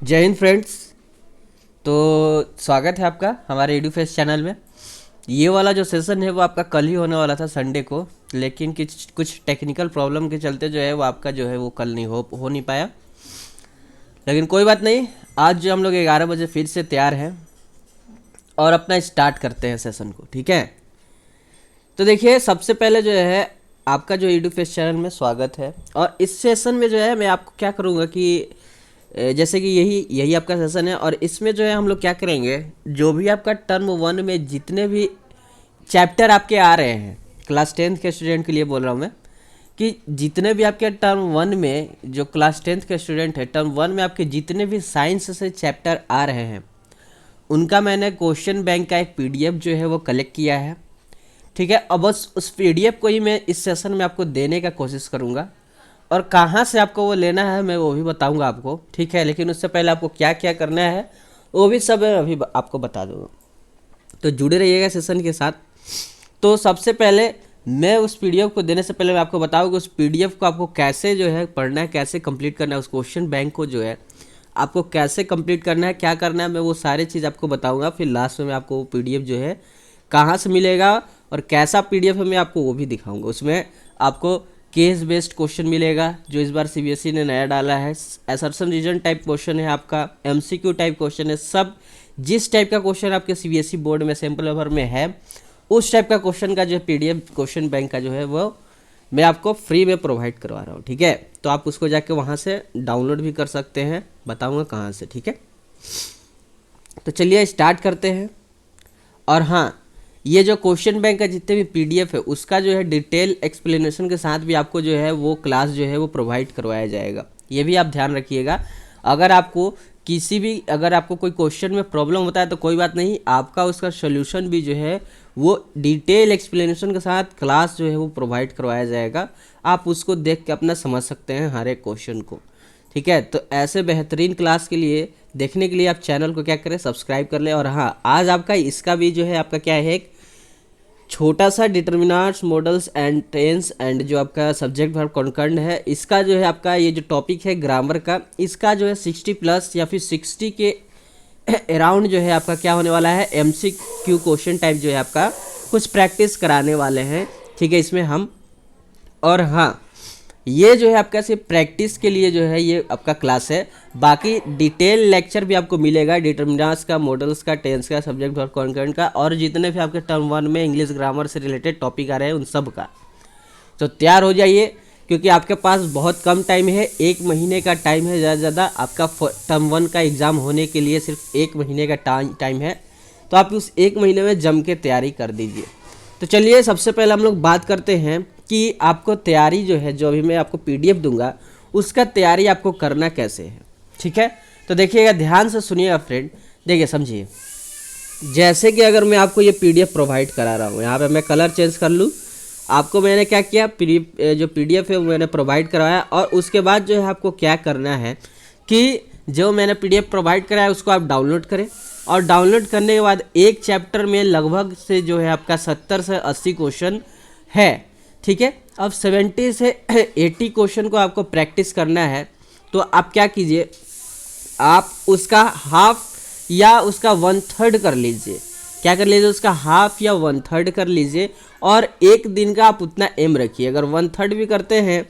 जय हिंद फ्रेंड्स। तो स्वागत है आपका हमारे एडुफेस्ट चैनल में। ये वाला जो सेशन है वो आपका कल ही होने वाला था संडे को, लेकिन कुछ टेक्निकल प्रॉब्लम के चलते जो है वो आपका जो है वो कल नहीं हो नहीं पाया। लेकिन कोई बात नहीं, आज जो हम लोग 11 बजे फिर से तैयार हैं और अपना स्टार्ट करते हैं सेशन को। ठीक है, तो देखिए सबसे पहले जो है आपका जो एडुफेस्ट चैनल में स्वागत है। और इस सेशन में जो है मैं आपको क्या करूँगा कि जैसे कि यही आपका सेशन है और इसमें जो है हम लोग क्या करेंगे, जो भी आपका टर्म 1 में जितने भी चैप्टर आपके आ रहे हैं, क्लास 10th के स्टूडेंट के लिए बोल रहा हूँ मैं, कि जितने भी आपके टर्म 1 में जो क्लास 10th के स्टूडेंट है, टर्म 1 में आपके जितने भी साइंस से चैप्टर आ रहे हैं उनका मैंने क्वेश्चन बैंक का एक पीडीएफ जो है वो कलेक्ट किया है। ठीक है, अब बस उस पीडीएफ को ही मैं इस सेशन में आपको देने का कोशिश करूँगा और कहाँ से आपको वो लेना है मैं वो भी बताऊंगा आपको। ठीक है, लेकिन उससे पहले आपको क्या क्या करना है वो भी सब अभी आपको बता दूंगा, तो जुड़े रहिएगा सेशन के साथ। तो सबसे पहले मैं उस पीडीएफ को देने से पहले मैं आपको बताऊंगा उस पीडीएफ को आपको कैसे जो है पढ़ना है, कैसे कंप्लीट करना है, उस क्वेश्चन बैंक को जो है आपको कैसे कंप्लीट करना है, क्या करना है, मैं वो सारी चीज़ आपको बताऊँगा। फिर लास्ट में मैं आपको वो पीडीएफ जो है कहाँ से मिलेगा और कैसा पीडीएफ है मैं आपको वो भी दिखाऊँगा। उसमें आपको केस बेस्ड क्वेश्चन मिलेगा जो इस बार सीबीएसई ने नया डाला है, असर्शन रीजन टाइप क्वेश्चन है, आपका एमसीक्यू टाइप क्वेश्चन है। सब जिस टाइप का क्वेश्चन आपके सीबीएसई बोर्ड में सैम्पल पेपर में है उस टाइप का क्वेश्चन का जो पीडीएफ क्वेश्चन बैंक का जो है वो मैं आपको फ्री में प्रोवाइड करवा रहा हूँ। ठीक है, तो आप उसको जाके वहाँ से डाउनलोड भी कर सकते हैं, बताऊँगा कहाँ से। ठीक है, तो चलिए स्टार्ट करते हैं। और हाँ, ये जो क्वेश्चन बैंक का जितने भी पीडीएफ है उसका जो है डिटेल एक्सप्लेनेशन के साथ भी आपको जो है वो क्लास जो है वो प्रोवाइड करवाया जाएगा, ये भी आप ध्यान रखिएगा। अगर आपको कोई क्वेश्चन में प्रॉब्लम होता है तो कोई बात नहीं, आपका उसका सोल्यूशन भी जो है वो डिटेल एक्सप्लेनेशन के साथ क्लास जो है वो प्रोवाइड करवाया जाएगा। आप उसको देख के अपना समझ सकते हैं हर एक क्वेश्चन को। ठीक है, तो ऐसे बेहतरीन क्लास के लिए देखने के लिए आप चैनल को क्या करें, सब्सक्राइब कर लें। और हाँ, आज आपका इसका भी जो है आपका क्या है, एक छोटा सा determiners models and tense and जो आपका सब्जेक्ट वर्ब कॉन्कर्ड है, इसका जो है आपका ये जो टॉपिक है ग्रामर का, इसका जो है 60 प्लस या फिर 60 के अराउंड जो है आपका क्या होने वाला है, एमसीक्यू क्वेश्चन टाइप जो है आपका कुछ प्रैक्टिस कराने वाले हैं। ठीक है, इसमें हम, और हाँ ये जो है आपका सिर्फ प्रैक्टिस के लिए जो है ये आपका क्लास है, बाकी डिटेल लेक्चर भी आपको मिलेगा डिटर्मिनर्स का, मॉडल्स का, टेंस का, सब्जेक्ट और कॉन्करेंट का, और जितने भी आपके टर्म 1 में इंग्लिश ग्रामर से रिलेटेड टॉपिक आ रहे हैं उन सब का। तो तैयार हो जाइए क्योंकि आपके पास बहुत कम टाइम है, 1 महीने का टाइम है, ज़्यादा ज़्यादा आपका टर्म 1 का एग्ज़ाम होने के लिए सिर्फ 1 महीने का टाइम है। तो आप उस 1 महीने में जम के तैयारी कर दीजिए। तो चलिए सबसे पहले हम लोग बात करते हैं कि आपको तैयारी जो है, जो अभी मैं आपको पीडीएफ दूंगा उसका तैयारी आपको करना कैसे है। ठीक है, तो देखिएगा, ध्यान से सुनिएगा फ्रेंड, देखिए समझिए। जैसे कि अगर मैं आपको ये पीडीएफ प्रोवाइड करा रहा हूँ, यहाँ पे मैं कलर चेंज कर लूँ, आपको मैंने क्या किया, जो पीडीएफ है वो मैंने प्रोवाइड करवाया। और उसके बाद जो है आपको क्या करना है कि जो मैंने पीडीएफ प्रोवाइड कराया उसको आप डाउनलोड करें, और डाउनलोड करने के बाद एक चैप्टर में लगभग से जो है आपका 70 से 80 क्वेश्चन है। ठीक है, अब 70 से 80 क्वेश्चन को आपको प्रैक्टिस करना है। तो आप क्या कीजिए, आप उसका हाफ या उसका 1/3 कर लीजिए। क्या कर लीजिए, उसका हाफ या 1/3 कर लीजिए, और एक दिन का आप उतना एम रखिए। अगर 1/3 भी करते हैं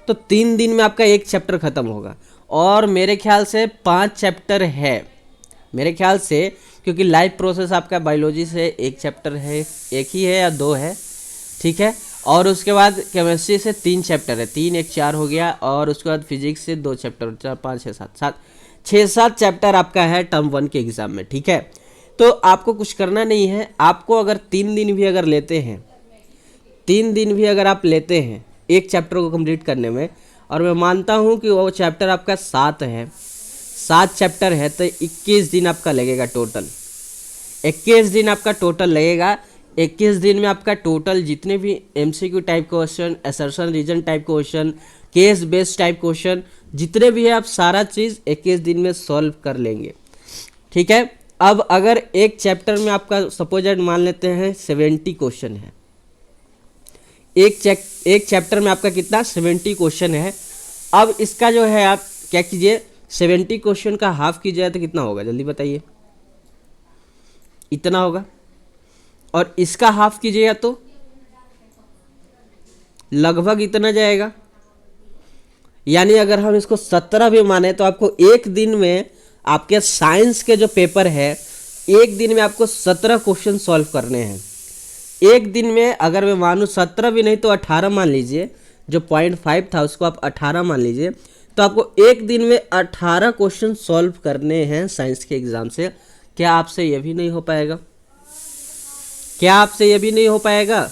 तो 3 दिन में आपका एक चैप्टर ख़त्म होगा, और मेरे ख्याल से 5 चैप्टर है मेरे ख्याल से, क्योंकि लाइफ प्रोसेस आपका बायोलॉजी से एक चैप्टर है, एक ही है या 2 है। ठीक है, और उसके बाद केमिस्ट्री से 3 चैप्टर है, 3 1 4 हो गया, और उसके बाद फिजिक्स से 2 चैप्टर, 4 5 6 7 6-7 चैप्टर आपका है टर्म 1 के एग्ज़ाम में। ठीक है, तो आपको कुछ करना नहीं है। आपको अगर 3 दिन भी अगर लेते हैं, 3 दिन भी अगर आप लेते हैं एक चैप्टर को कंप्लीट करने में, और मैं मानता हूँ कि वो चैप्टर आपका 7 चैप्टर है, तो 21 दिन आपका लगेगा टोटल। 21 दिन आपका टोटल लगेगा। 21 दिन में आपका टोटल जितने भी MCQ type question, assertion reason type question, case based type question जितने भी है, आप सारा चीज़ 21 दिन में सॉल्व कर लेंगे। ठीक है, अब अगर एक चैप्टर में आपका सपोज मान लेते हैं 70 क्वेश्चन है, एक चैप्टर में आपका कितना 70 क्वेश्चन है। अब इसका जो है आप क्या कीजिए, 70 क्वेश्चन का हाफ की जाए तो कितना होगा, जल्दी बताइए। इतना होगा। और इसका हाफ कीजिएगा तो लगभग इतना जाएगा। यानी अगर हम इसको 17 भी माने तो आपको एक दिन में आपके साइंस के जो पेपर है, एक दिन में आपको 17 क्वेश्चन सॉल्व करने हैं। एक दिन में अगर मैं मानूँ 17 भी नहीं तो 18 मान लीजिए, जो 0.5 था उसको आप 18 मान लीजिए, तो आपको एक दिन में 18 क्वेश्चन सॉल्व करने हैं साइंस के एग्जाम से। क्या आपसे ये भी नहीं हो पाएगा? क्या आपसे ये भी नहीं हो पाएगा?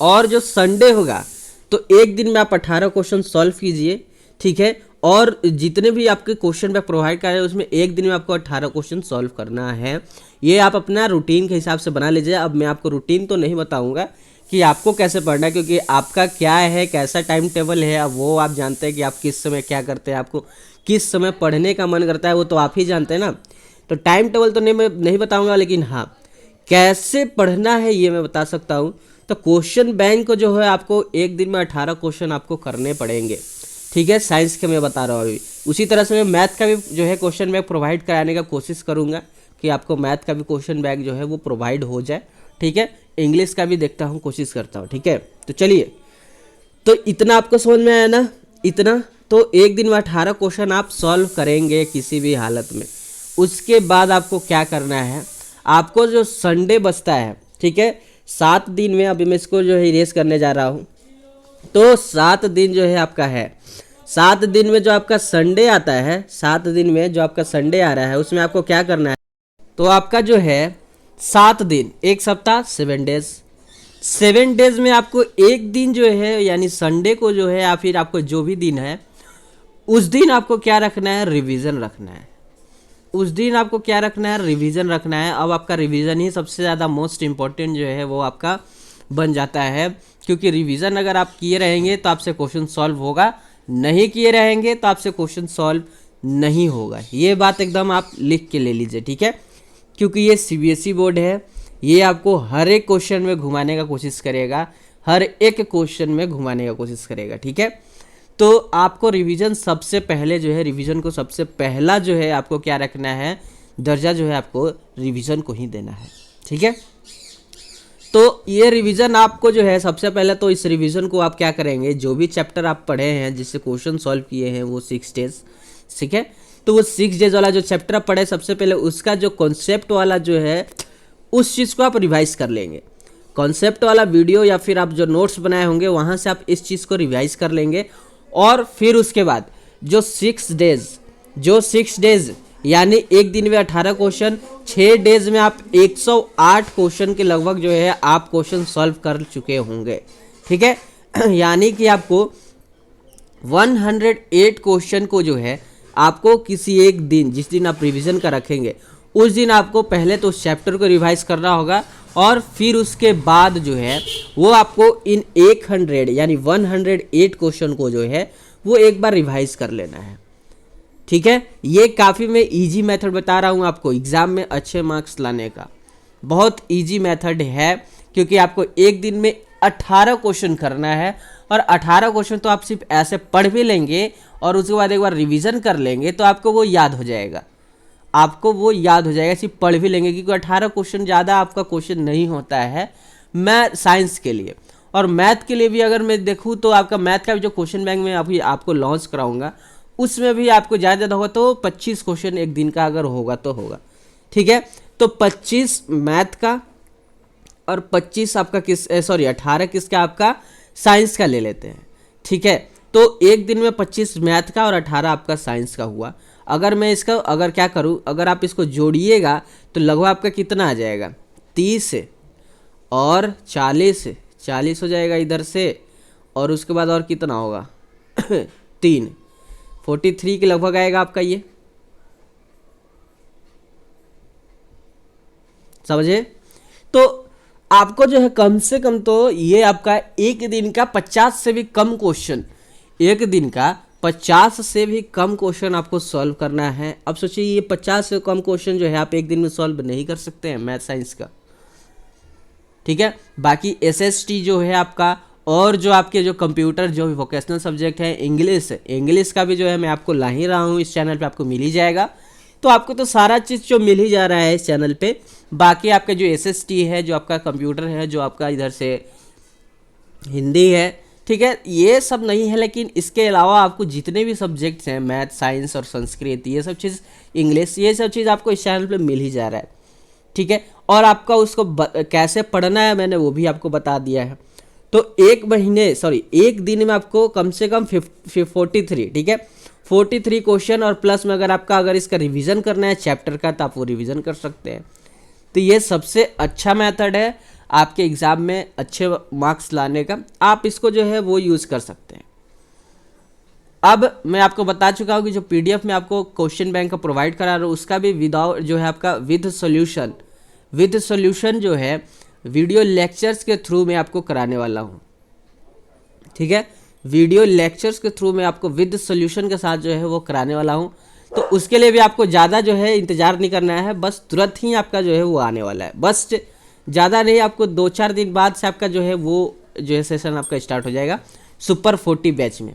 और जो संडे होगा तो एक दिन में आप 18 क्वेश्चन सॉल्व कीजिए, ठीक है। और जितने भी आपके क्वेश्चन बैंक प्रोवाइड कर रहे हैं उसमें एक दिन में आपको 18 क्वेश्चन सॉल्व करना है। ये आप अपना रूटीन के हिसाब से बना लीजिए। अब मैं आपको रूटीन तो नहीं बताऊंगा कि आपको कैसे पढ़ना है, क्योंकि आपका क्या है, कैसा टाइम टेबल है, अब वो आप जानते हैं कि आप किस समय क्या करते हैं, आपको किस समय पढ़ने का मन करता है वो तो आप ही जानते हैं ना। तो टाइम टेबल तो मैं नहीं बताऊँगा, लेकिन हाँ कैसे पढ़ना है ये मैं बता सकता हूँ। तो क्वेश्चन बैंक को जो है आपको एक दिन में 18 क्वेश्चन आपको करने पड़ेंगे, ठीक है। साइंस के मैं बता रहा हूँ अभी। उसी तरह से मैं मैथ का भी जो है क्वेश्चन बैंक प्रोवाइड कराने का कोशिश करूँगा कि आपको मैथ का भी क्वेश्चन बैंक जो है वो प्रोवाइड हो जाए, ठीक है। इंग्लिश का भी देखता हूँ, कोशिश करता हूँ, ठीक है। तो चलिए, तो इतना आपको समझ में आया ना? इतना तो एक दिन में 18 क्वेश्चन आप सॉल्व करेंगे किसी भी हालत में। उसके बाद आपको क्या करना है, आपको जो संडे बचता है, ठीक है, 7 दिन में, अभी मैं इसको जो है इरेज करने जा रहा हूँ, तो 7 दिन जो है आपका है। 7 दिन में जो आपका संडे आता है, 7 दिन में जो आपका संडे आ रहा है उसमें आपको क्या करना है, तो आपका जो है 7 दिन, एक सप्ताह 7 डेज। 7 डेज में आपको एक दिन जो है यानी संडे को जो है, या फिर आपको जो भी दिन है उस दिन आपको क्या रखना है, रिवीजन रखना है। उस दिन आपको क्या रखना है, रिवीजन रखना है। अब आपका रिवीजन ही सबसे ज़्यादा मोस्ट इम्पॉर्टेंट जो है वो आपका बन जाता है, क्योंकि रिवीजन अगर आप किए रहेंगे तो आपसे क्वेश्चन सॉल्व होगा, नहीं किए रहेंगे तो आपसे क्वेश्चन सॉल्व नहीं होगा। ये बात एकदम आप लिख के ले लीजिए, ठीक है। क्योंकि ये सीबीएसई बोर्ड है, ये आपको हर एक क्वेश्चन में घुमाने का कोशिश करेगा, हर एक क्वेश्चन में घुमाने का कोशिश करेगा, ठीक है। तो आपको रिवीजन सबसे पहले जो है, रिवीजन को सबसे पहला जो है आपको क्या रखना है, दर्जा जो है आपको रिवीजन को ही देना है, ठीक है। तो ये रिवीजन आपको जो है सबसे पहले, तो इस रिवीजन को आप क्या करेंगे, जो भी चैप्टर आप पढ़े हैं जिससे क्वेश्चन सॉल्व किए हैं वो 6 डेज, ठीक है। तो वो 6 डेज वाला जो चैप्टर आप पढ़े सबसे पहले उसका जो कॉन्सेप्ट वाला जो है उस चीज़ को आप रिवाइज कर लेंगे। कॉन्सेप्ट वाला वीडियो या फिर आप जो नोट्स बनाए होंगे वहाँ से आप इस चीज़ को रिवाइज कर लेंगे। और फिर उसके बाद जो 6 डेज यानी एक दिन में 18 क्वेश्चन, 6 डेज में आप 108 क्वेश्चन के लगभग जो है आप क्वेश्चन सॉल्व कर चुके होंगे, ठीक है। यानी कि आपको 108 क्वेश्चन को जो है आपको किसी एक दिन, जिस दिन आप रिवीजन का रखेंगे उस दिन आपको पहले तो उस चैप्टर को रिवाइज करना होगा, और फिर उसके बाद जो है वो आपको इन 100 यानी 108 क्वेश्चन को जो है वो एक बार रिवाइज कर लेना है, ठीक है। ये काफ़ी मैं इजी मेथड बता रहा हूँ आपको एग्ज़ाम में अच्छे मार्क्स लाने का। बहुत इजी मेथड है, क्योंकि आपको एक दिन में 18 क्वेश्चन करना है, और 18 क्वेश्चन तो आप सिर्फ ऐसे पढ़ भी लेंगे और उसके बाद एक बार रिवीजन कर लेंगे तो आपको वो याद हो जाएगा, आपको वो याद हो जाएगा, सिर्फ पढ़ भी लेंगे। क्योंकि 18 क्वेश्चन ज़्यादा आपका क्वेश्चन नहीं होता है मैं साइंस के लिए। और मैथ के लिए भी अगर मैं देखूँ तो आपका मैथ का भी जो क्वेश्चन बैंक में अभी आपको लॉन्च कराऊंगा उसमें भी आपको ज़्यादा होगा तो 25 क्वेश्चन एक दिन का अगर होगा तो होगा, ठीक है। तो 25 मैथ का और 25 आपका 18 किसका, आपका साइंस का ले लेते हैं, ठीक है। तो एक दिन में 25 मैथ का और 18 आपका साइंस का हुआ। अगर मैं इसका अगर क्या करूं, अगर आप इसको जोड़िएगा तो लगभग आपका कितना आ जाएगा, 30 और 40 हो जाएगा इधर से, और उसके बाद और कितना होगा 43 के लगभग आएगा आपका ये, समझे। तो आपको जो है कम से कम तो ये आपका एक दिन का 50 से भी कम क्वेश्चन, एक दिन का 50 से भी कम क्वेश्चन आपको सॉल्व करना है। अब सोचिए ये 50 से कम क्वेश्चन जो है आप एक दिन में सॉल्व नहीं कर सकते हैं मैथ साइंस का, ठीक है। बाकी एसएसटी जो है आपका और जो आपके जो कंप्यूटर जो वोकेशनल सब्जेक्ट है, इंग्लिश का भी जो है मैं आपको ला ही रहा हूँ, इस चैनल पे आपको मिल ही जाएगा। तो आपको तो सारा चीज़ जो मिल ही जा रहा है इस चैनल पे। बाकी आपका जो SST है, जो आपका कंप्यूटर है, जो आपका इधर से हिंदी है, ठीक है, ये सब नहीं है। लेकिन इसके अलावा आपको जितने भी सब्जेक्ट्स हैं, मैथ, साइंस और संस्कृत, ये सब चीज़, इंग्लिश, ये सब चीज़ आपको इस चैनल पे मिल ही जा रहा है, ठीक है। और आपका उसको कैसे पढ़ना है मैंने वो भी आपको बता दिया है। तो एक दिन में आपको कम से कम 43, ठीक है, 43 क्वेश्चन, और प्लस में अगर इसका रिवीजन करना है चैप्टर का तो आप वो रिवीजन कर सकते हैं। तो ये सबसे अच्छा मेथड है आपके एग्ज़ाम में अच्छे मार्क्स लाने का, आप इसको जो है वो यूज़ कर सकते हैं। अब मैं आपको बता चुका हूँ कि जो PDF में आपको क्वेश्चन बैंक का प्रोवाइड करा रहा हूँ, उसका भी विदाउट जो है आपका विद सॉल्यूशन जो है वीडियो लेक्चर्स के थ्रू मैं आपको कराने वाला हूँ, ठीक है। वीडियो लेक्चर्स के थ्रू मैं आपको विद सॉल्यूशन के साथ जो है वो कराने वाला हूँ। तो उसके लिए भी आपको ज़्यादा जो है इंतज़ार नहीं करना है, बस तुरंत ही आपका जो है वो आने वाला है। बस ज़्यादा नहीं, आपको 2-4 दिन बाद से आपका जो है वो जो है सेशन आपका स्टार्ट हो जाएगा सुपर 40 बैच में।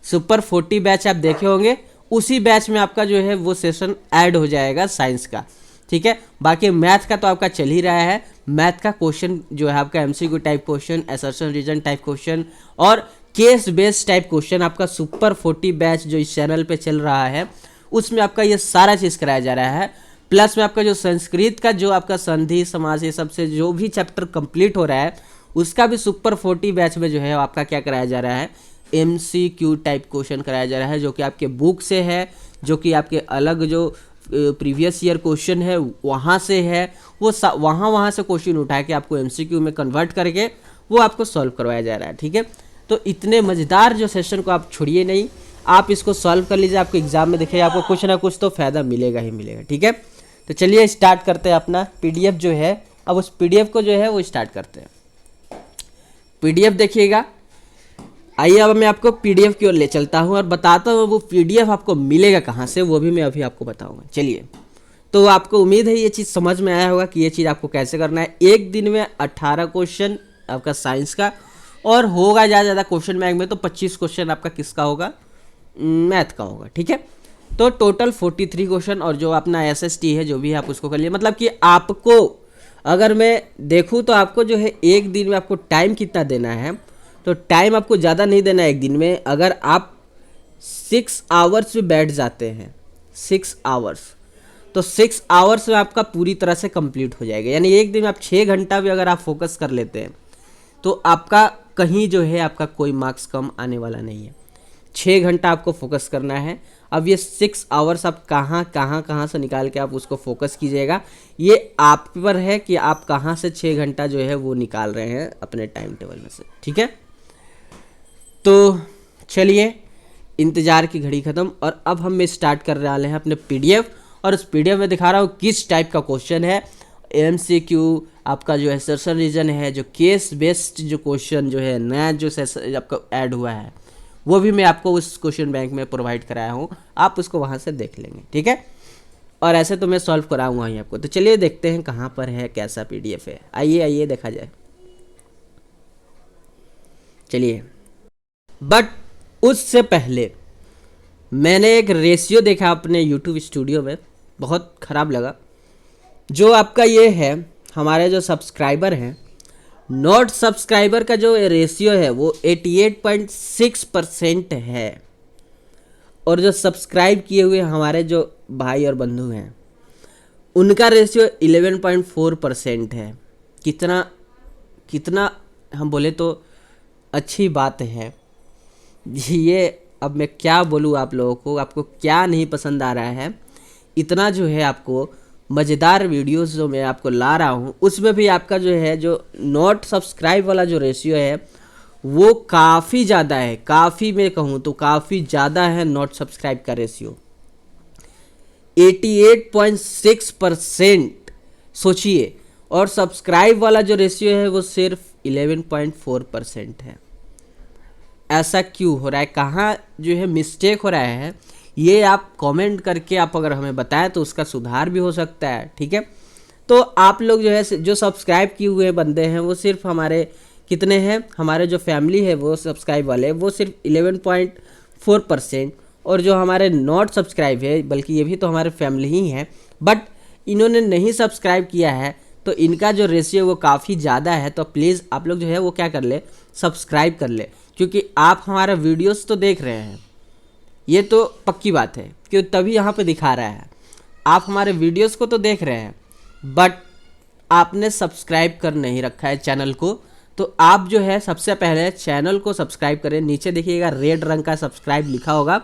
सुपर 40 बैच आप देखे होंगे, उसी बैच में आपका जो है वो सेशन ऐड हो जाएगा साइंस का, ठीक है। बाकी मैथ का तो आपका चल ही रहा है। मैथ का क्वेश्चन जो है आपका MCQ type question, assertion reason type question और केस बेस्ड टाइप क्वेश्चन, आपका सुपर 40 बैच जो इस चैनल पे चल रहा है उसमें आपका ये सारा चीज़ कराया जा रहा है। प्लस में आपका जो संस्कृत का जो आपका संधि समास ये सबसे जो भी चैप्टर कंप्लीट हो रहा है उसका भी सुपर 40 बैच में जो है आपका क्या कराया जा रहा है, MCQ टाइप क्वेश्चन कराया जा रहा है, जो कि आपके बुक से है, जो कि आपके अलग जो प्रीवियस ईयर क्वेश्चन है वहाँ से है, वो वहाँ से क्वेश्चन उठा के आपको MCQ में कन्वर्ट करके वो आपको सॉल्व करवाया जा रहा है, ठीक है। तो इतने मज़ेदार जो सेशन को आप छोड़िए नहीं, आप इसको सॉल्व कर लीजिए, आपको एग्जाम में देखिए आपको कुछ ना कुछ तो फ़ायदा मिलेगा ही मिलेगा, ठीक है। तो चलिए स्टार्ट करते हैं अपना PDF जो है। अब उस PDF को जो है वो स्टार्ट करते हैं। PDF देखिएगा। आइए अब मैं आपको PDF की ओर ले चलता हूँ और बताता हूँ वो PDF आपको मिलेगा कहाँ से, वो भी मैं अभी आपको बताऊँगा। चलिए, तो आपको उम्मीद है ये चीज़ समझ में आया होगा कि ये चीज़ आपको कैसे करना है। एक दिन में 18 क्वेश्चन आपका साइंस का, और होगा ज़्यादा क्वेश्चन बैंक में तो 25 क्वेश्चन आपका किसका होगा, मैथ का होगा, ठीक है। तो टोटल 43 क्वेश्चन, और जो अपना SST है जो भी है आप उसको कर लिए। मतलब कि आपको अगर मैं देखूँ तो आपको जो है एक दिन में आपको टाइम कितना देना है, तो टाइम आपको ज़्यादा नहीं देना है एक दिन में। अगर आप 6 आवर्स में बैठ जाते हैं, 6 आवर्स, तो 6 आवर्स में आपका पूरी तरह से कंप्लीट हो जाएगा। यानी एक दिन में आप 6 घंटा भी अगर आप फोकस कर लेते हैं तो आपका कहीं जो है आपका कोई मार्क्स कम आने वाला नहीं है। 6 घंटा आपको फोकस करना है। अब ये 6 आवर्स आप कहाँ से निकाल के आप उसको फोकस कीजिएगा, ये आप पर है कि आप कहाँ से 6 घंटा जो है वो निकाल रहे हैं अपने टाइम टेबल में से, ठीक है। तो चलिए, इंतज़ार की घड़ी ख़त्म, और अब हम स्टार्ट कर रहे हैं अपने PDF। और उस PDF में दिखा रहा हूँ किस टाइप का क्वेश्चन है। MCQ आपका जो है सर्सन रीजन है, जो केस बेस्ड जो क्वेश्चन जो है नया जो सेशन आपका ऐड हुआ है वो भी मैं आपको उस क्वेश्चन बैंक में प्रोवाइड कराया हूँ, आप उसको वहाँ से देख लेंगे, ठीक है। और ऐसे तो मैं सॉल्व कराऊंगा ही आपको। तो चलिए देखते हैं कहाँ पर है, कैसा PDF है। आइए देखा जाए। चलिए, बट उससे पहले मैंने एक रेशियो देखा अपने YouTube स्टूडियो में, बहुत ख़राब लगा। जो आपका ये है, हमारे जो सब्सक्राइबर हैं, नॉट सब्सक्राइबर का जो रेशियो है वो 88.6% है, और जो सब्सक्राइब किए हुए हमारे जो भाई और बंधु हैं उनका रेशियो 11.4% है। कितना हम बोले तो अच्छी बात है ये। अब मैं क्या बोलूँ आप लोगों को, आपको क्या नहीं पसंद आ रहा है। इतना जो है आपको मज़ेदार वीडियोस जो मैं आपको ला रहा हूँ उसमें भी आपका जो है जो नॉट सब्सक्राइब वाला जो रेशियो है वो काफ़ी ज़्यादा है। काफ़ी मैं कहूँ तो काफ़ी ज़्यादा है नॉट सब्सक्राइब का रेशियो, 88.6%। सोचिए, और सब्सक्राइब वाला जो रेशियो है वो सिर्फ 11.4% है। ऐसा क्यों हो रहा है, कहाँ जो है मिस्टेक हो रहा है, ये आप कमेंट करके आप अगर हमें बताएं तो उसका सुधार भी हो सकता है, ठीक है। तो आप लोग जो है जो सब्सक्राइब किए हुए बंदे हैं वो सिर्फ हमारे कितने हैं, हमारे जो फैमिली है वो सब्सक्राइब वाले वो सिर्फ 11.4%, और जो हमारे नॉट सब्सक्राइब है, बल्कि ये भी तो हमारे फैमिली ही हैं, बट इन्होंने नहीं सब्सक्राइब किया है, तो इनका जो रेशियो वो काफ़ी ज़्यादा है। तो प्लीज़ आप लोग जो है वो क्या कर ले, सब्सक्राइब कर ले, क्योंकि आप हमारा वीडियोस तो देख रहे हैं, ये तो पक्की बात है कि तभी यहाँ पे दिखा रहा है। आप हमारे वीडियोस को तो देख रहे हैं, बट आपने सब्सक्राइब कर नहीं रखा है चैनल को। तो आप जो है सबसे पहले चैनल को सब्सक्राइब करें। नीचे देखिएगा रेड रंग का सब्सक्राइब लिखा होगा,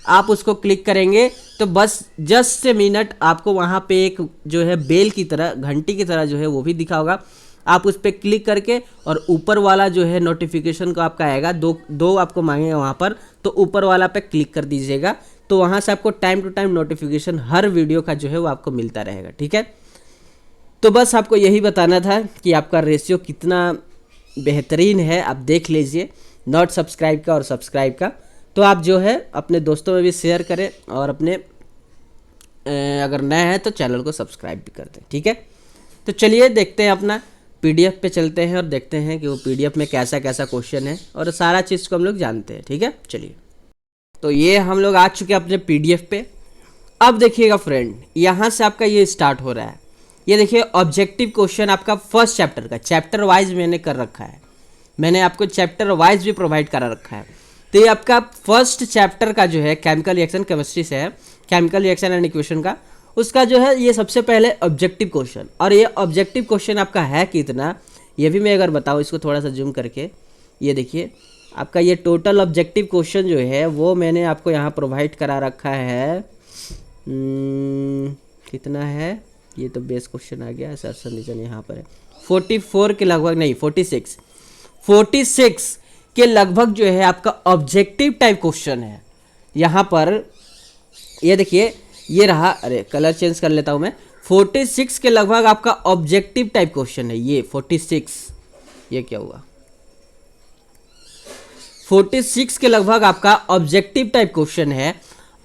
आप उसको क्लिक करेंगे तो बस जस्ट ए मिनट आपको वहाँ पे एक जो है बेल की तरह, घंटी की तरह जो है वो भी दिखा होगा। आप उस पर क्लिक करके और ऊपर वाला जो है नोटिफिकेशन को आपका आएगा, दो आपको मांगेगा वहाँ पर, तो ऊपर वाला पे क्लिक कर दीजिएगा। तो वहाँ से आपको टाइम टू टाइम नोटिफिकेशन हर वीडियो का जो है वो आपको मिलता रहेगा, ठीक है। तो बस आपको यही बताना था कि आपका रेशियो कितना बेहतरीन है, आप देख लीजिए, नॉट सब्सक्राइब का और सब्सक्राइब का। तो आप जो है अपने दोस्तों में भी शेयर करें, और अपने अगर नए हैं तो चैनल को सब्सक्राइब भी कर दें, ठीक है। तो चलिए देखते हैं, अपना पीडीएफ पे चलते हैं और देखते हैं कि वो पीडीएफ में कैसा कैसा क्वेश्चन है, और सारा चीज़ को हम लोग जानते हैं, ठीक है। चलिए, तो ये हम लोग आ चुके हैं अपने पीडीएफ पे। अब देखिएगा फ्रेंड, यहाँ से आपका ये स्टार्ट हो रहा है। ये देखिए ऑब्जेक्टिव क्वेश्चन आपका फर्स्ट चैप्टर का, चैप्टर वाइज मैंने कर रखा है, मैंने आपको चैप्टर वाइज भी प्रोवाइड करा रखा है। तो ये आपका फर्स्ट चैप्टर का जो है केमिकल रिएक्शन, केमिस्ट्री से है, केमिकल रिएक्शन एंड इक्वेशन का, उसका जो है ये सबसे पहले ऑब्जेक्टिव क्वेश्चन। और ये ऑब्जेक्टिव क्वेश्चन आपका है कितना, ये भी मैं अगर बताऊँ, इसको थोड़ा सा जूम करके, ये देखिए आपका ये टोटल ऑब्जेक्टिव क्वेश्चन जो है वो मैंने आपको यहाँ प्रोवाइड करा रखा है। कितना है, ये तो बेस क्वेश्चन आ गया, सर्सन रीजन यहाँ पर है 44 के लगभग, नहीं 46 के लगभग जो है आपका ऑब्जेक्टिव टाइप क्वेश्चन है यहाँ पर। ये देखिए, ये रहा, अरे कलर चेंज कर लेता हूँ मैं, 46 के लगभग आपका ऑब्जेक्टिव टाइप क्वेश्चन है ये 46, ये क्या हुआ, 46 के लगभग आपका ऑब्जेक्टिव टाइप क्वेश्चन है।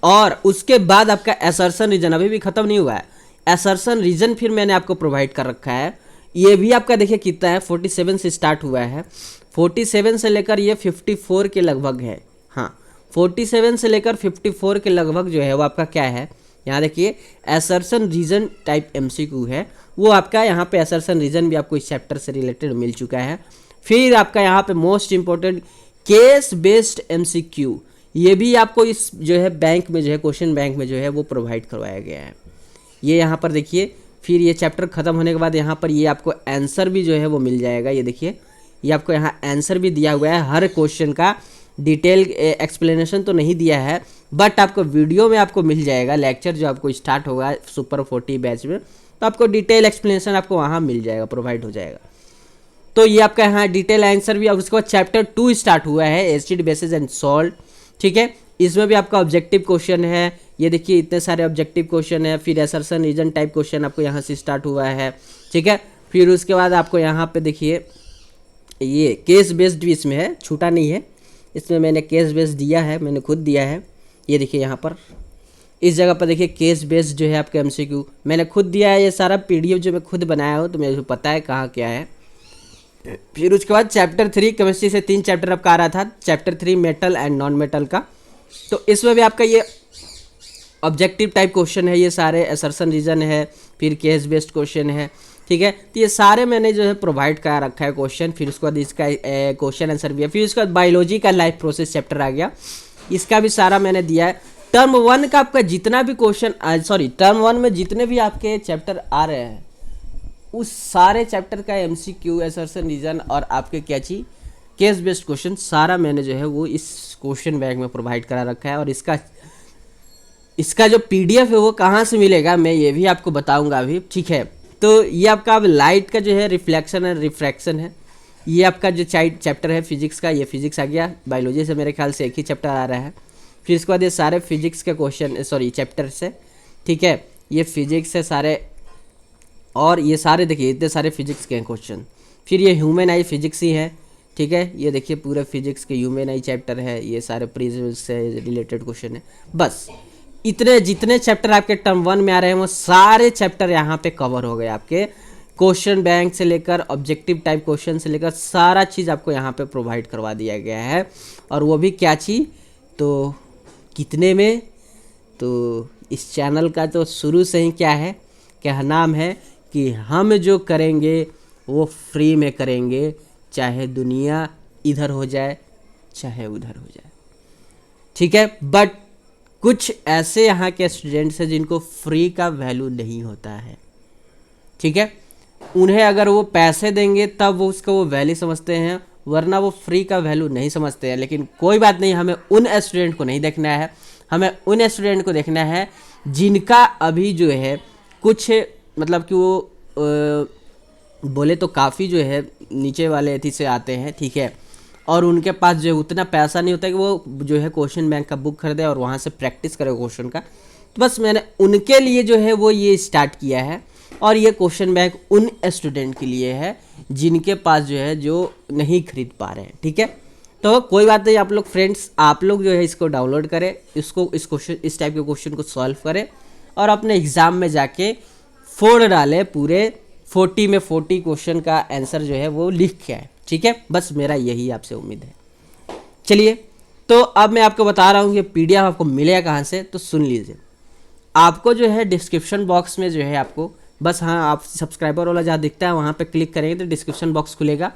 और उसके बाद आपका असर्शन रीजन अभी भी खत्म नहीं हुआ है, असर्शन रीजन फिर मैंने आपको प्रोवाइड कर रखा है। ये भी आपका देखिए कितना है, 47 से स्टार्ट हुआ है, 47 से लेकर ये 54 के लगभग है। हाँ, 47 से लेकर 54 के लगभग जो है वो आपका क्या है, यहाँ देखिए असर्शन रीजन टाइप एमसीक्यू है, वो आपका यहाँ पे असर्शन रीजन भी आपको इस चैप्टर से रिलेटेड मिल चुका है। फिर आपका यहाँ पे most important case based MCQ, ये भी आपको इस जो है बैंक में जो है, क्वेश्चन बैंक में जो है वो प्रोवाइड करवाया गया है। ये यहाँ पर देखिए, फिर ये चैप्टर खत्म होने के बाद यहाँ पर ये आपको आंसर भी जो है वो मिल जाएगा। ये देखिए, ये आपको यहाँ आंसर भी दिया हुआ है, हर क्वेश्चन का डिटेल एक्सप्लेनेशन तो नहीं दिया है, बट आपको वीडियो में आपको मिल जाएगा। लेक्चर जो आपको स्टार्ट होगा सुपर 40 बैच में, तो आपको डिटेल एक्सप्लेनेशन आपको वहाँ मिल जाएगा, प्रोवाइड हो जाएगा। तो ये आपका यहाँ डिटेल आंसर भी। अब उसके बाद चैप्टर 2 स्टार्ट हुआ है, एसिड बेसिस एंड सॉल्ट, ठीक है। इसमें भी आपका ऑब्जेक्टिव क्वेश्चन है, ये देखिए इतने सारे ऑब्जेक्टिव क्वेश्चन है। फिर असर्शन रीजन टाइप क्वेश्चन आपको यहाँ से स्टार्ट हुआ है, ठीक है। फिर उसके बाद आपको यहाँ पे देखिए ये केस बेस्ड भी इसमें है, छूटा नहीं है, इसमें मैंने केस बेस्ड दिया है, मैंने खुद दिया है। ये देखिए यहाँ पर इस जगह पर देखिए केस बेस्ड जो है आपका एमसीक्यू मैंने खुद दिया है। ये सारा पीडीएफ जो मैं खुद बनाया हूँ, तो मुझे पता है कहाँ क्या है। फिर उसके बाद चैप्टर 3 केमिस्ट्री से 3 चैप्टर आपका आ रहा था, chapter 3 metal and non metal का। तो इसमें भी आपका ये ऑब्जेक्टिव टाइप क्वेश्चन है, ये सारे असर्शन रीजन है, फिर केस बेस्ड क्वेश्चन है, ठीक है। तो ये सारे मैंने जो है प्रोवाइड करा रखा है क्वेश्चन। फिर उसके बाद इसका क्वेश्चन आंसर भी है। फिर उसके बाद बायोलॉजी का लाइफ प्रोसेस चैप्टर आ गया, इसका भी सारा मैंने दिया है। टर्म 1 का आपका जितना भी क्वेश्चन, सॉरी टर्म 1 में जितने भी आपके चैप्टर आ रहे हैं, उस सारे चैप्टर का एमसीक्यू, असर्शन रीजन और आपके क्या चीज केस बेस्ड क्वेश्चन, सारा मैंने जो है वो इस क्वेश्चन बैंक में प्रोवाइड करा रखा है। और इसका जो पीडीएफ है वो कहाँ से मिलेगा, मैं ये भी आपको बताऊंगा अभी, ठीक है। तो ये आपका अब लाइट का जो है रिफ्लेक्शन एंड रिफ्रैक्शन है, ये आपका जो चैप्टर है फिजिक्स का, ये फिजिक्स आ गया। बायोलॉजी से मेरे ख्याल से एक ही चैप्टर आ रहा है। फिर इसके बाद ये सारे फिजिक्स के क्वेश्चन, सॉरी चैप्टर से, ठीक है, ये फिजिक्स से सारे, और ये सारे देखिए इतने सारे फिजिक्स के हैं क्वेश्चन। फिर ये ह्यूमन आई फिजिक्स ही है, ठीक है, ये देखिए पूरे फिजिक्स के ह्यूमन आई चैप्टर है, ये सारे प्रिज्म से रिलेटेड क्वेश्चन है। बस इतने जितने चैप्टर आपके टर्म 1 में आ रहे हैं वो सारे चैप्टर यहाँ पे कवर हो गए आपके क्वेश्चन बैंक से लेकर ऑब्जेक्टिव टाइप क्वेश्चन से लेकर सारा चीज़ आपको यहाँ पे प्रोवाइड करवा दिया गया है। और वो भी क्या चीज़, तो कितने में, तो इस चैनल का तो शुरू से ही क्या नाम है कि हम जो करेंगे वो फ्री में करेंगे, चाहे दुनिया इधर हो जाए चाहे उधर हो जाए, ठीक है। बट कुछ ऐसे यहाँ के स्टूडेंट्स हैं जिनको फ्री का वैल्यू नहीं होता है, ठीक है। उन्हें अगर वो पैसे देंगे तब वो उसका वो वैल्यू समझते हैं, वरना वो फ्री का वैल्यू नहीं समझते हैं। लेकिन कोई बात नहीं, हमें उन स्टूडेंट को नहीं देखना है, हमें उन स्टूडेंट को देखना है जिनका अभी जो है कुछ मतलब कि वो बोले तो काफ़ी जो है नीचे वाले एथी से आते हैं, ठीक है। और उनके पास जो है उतना पैसा नहीं होता कि वो जो है क्वेश्चन बैंक का बुक खरीदे और वहाँ से प्रैक्टिस करे क्वेश्चन का। तो बस मैंने उनके लिए जो है वो ये स्टार्ट किया है। और ये क्वेश्चन बैंक उन स्टूडेंट के लिए है जिनके पास जो है जो नहीं खरीद पा रहे हैं, ठीक है। तो कोई बात नहीं, आप लोग फ्रेंड्स, आप लोग जो है इसको डाउनलोड करें, इसको इस टाइप के क्वेश्चन को सॉल्व करें और अपने एग्ज़ाम में जाके फोड़ डाले, पूरे 40 में 40 क्वेश्चन का आंसर जो है वो लिख के आए, ठीक है। बस मेरा यही आपसे उम्मीद है। चलिए, तो अब मैं आपको बता रहा हूँ कि PDF आपको मिलेगा कहाँ से, तो सुन लीजिए। आपको जो है डिस्क्रिप्शन बॉक्स में जो है आपको बस, हाँ, आप सब्सक्राइबर वाला जहाँ दिखता है वहाँ पे क्लिक करेंगे तो डिस्क्रिप्शन बॉक्स खुलेगा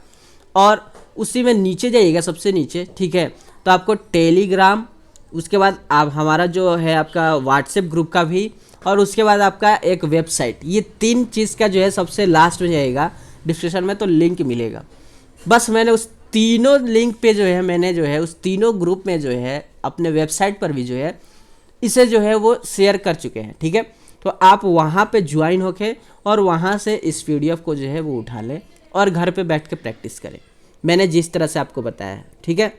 और उसी में नीचे जाइएगा, सबसे नीचे, ठीक है। तो आपको टेलीग्राम, उसके बाद आप हमारा जो है आपका व्हाट्सएप ग्रुप का भी, और उसके बाद आपका एक वेबसाइट, ये 3 चीज़ का जो है सबसे लास्ट में जाएगा डिस्क्रिप्शन में, तो लिंक मिलेगा। बस मैंने उस तीनों लिंक पे जो है मैंने जो है उस तीनों ग्रुप में जो है अपने वेबसाइट पर भी जो है इसे जो है वो शेयर कर चुके हैं, ठीक है। तो आप वहाँ पे ज्वाइन होके और वहाँ से इस PDF को जो है वो उठा लें और घर पे बैठ के प्रैक्टिस करें, मैंने जिस तरह से आपको बताया है, ठीक है।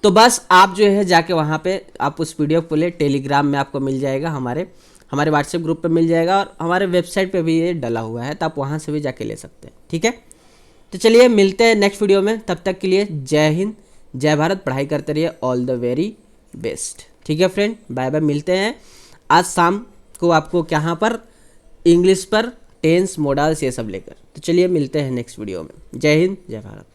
तो बस आप जो है जाके वहाँ पे आप उस PDF को ले, टेलीग्राम में आपको मिल जाएगा, हमारे व्हाट्सएप ग्रुप पे मिल जाएगा और हमारे वेबसाइट पे भी ये डला हुआ है, तो आप वहाँ से भी जाके ले सकते हैं, ठीक है। तो चलिए मिलते हैं नेक्स्ट वीडियो में, तब तक के लिए जय हिंद, जय भारत, पढ़ाई करते रहिए, ऑल द वेरी बेस्ट, ठीक है फ्रेंड। बाय बाय, मिलते हैं आज शाम को आपको कहाँ पर, इंग्लिश पर टेंस, मॉडल्स ये सब लेकर। तो चलिए मिलते हैं नेक्स्ट वीडियो में। जय हिंद, जय भारत।